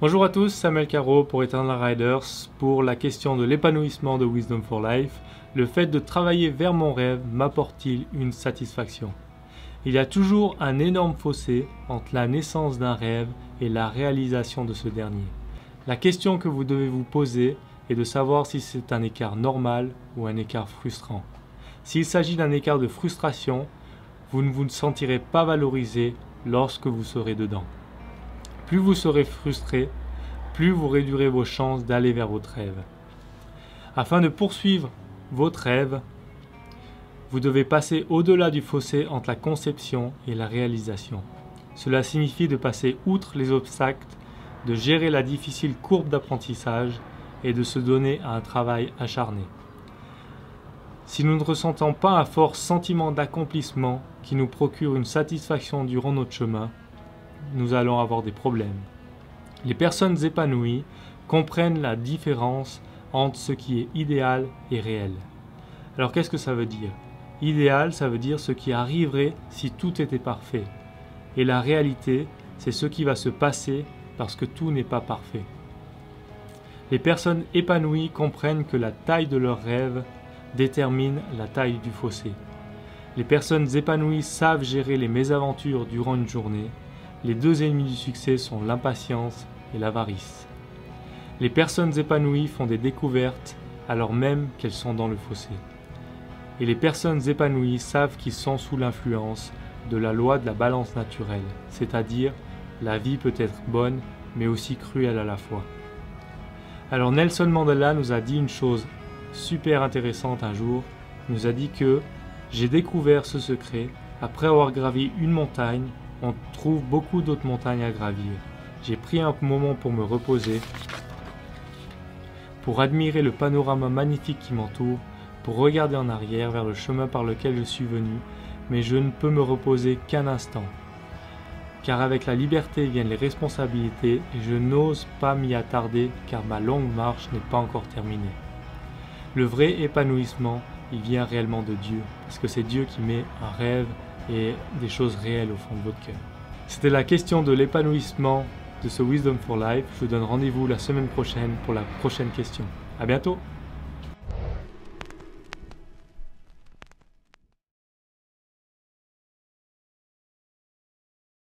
Bonjour à tous, Samuel Caro pour Eternal Riders. Pour la question de l'épanouissement de Wisdom for Life, le fait de travailler vers mon rêve m'apporte-t-il une satisfaction? Il y a toujours un énorme fossé entre la naissance d'un rêve et la réalisation de ce dernier. La question que vous devez vous poser est de savoir si c'est un écart normal ou un écart frustrant. S'il s'agit d'un écart de frustration, vous ne vous sentirez pas valorisé lorsque vous serez dedans. Plus vous serez frustré, plus vous réduirez vos chances d'aller vers votre rêve. Afin de poursuivre votre rêve, vous devez passer au-delà du fossé entre la conception et la réalisation. Cela signifie de passer outre les obstacles, de gérer la difficile courbe d'apprentissage et de se donner à un travail acharné. Si nous ne ressentons pas un fort sentiment d'accomplissement qui nous procure une satisfaction durant notre chemin, nous allons avoir des problèmes. Les personnes épanouies comprennent la différence entre ce qui est idéal et réel. Alors qu'est-ce que ça veut dire? Idéal, ça veut dire ce qui arriverait si tout était parfait. Et la réalité, c'est ce qui va se passer parce que tout n'est pas parfait. Les personnes épanouies comprennent que la taille de leurs rêves détermine la taille du fossé. Les personnes épanouies savent gérer les mésaventures durant une journée. Les deux ennemis du succès sont l'impatience et l'avarice. Les personnes épanouies font des découvertes alors même qu'elles sont dans le fossé. Et les personnes épanouies savent qu'ils sont sous l'influence de la loi de la balance naturelle, c'est-à-dire la vie peut être bonne mais aussi cruelle à la fois. Alors Nelson Mandela nous a dit une chose super intéressante un jour. Il nous a dit que j'ai découvert ce secret après avoir gravi une montagne. On trouve beaucoup d'autres montagnes à gravir. J'ai pris un moment pour me reposer, pour admirer le panorama magnifique qui m'entoure, pour regarder en arrière vers le chemin par lequel je suis venu, mais je ne peux me reposer qu'un instant. Car avec la liberté viennent les responsabilités et je n'ose pas m'y attarder car ma longue marche n'est pas encore terminée. Le vrai épanouissement, il vient réellement de Dieu, parce que c'est Dieu qui met un rêve et des choses réelles au fond de votre cœur. C'était la question de l'épanouissement de ce Wisdom for Life. Je vous donne rendez-vous la semaine prochaine pour la prochaine question. À bientôt!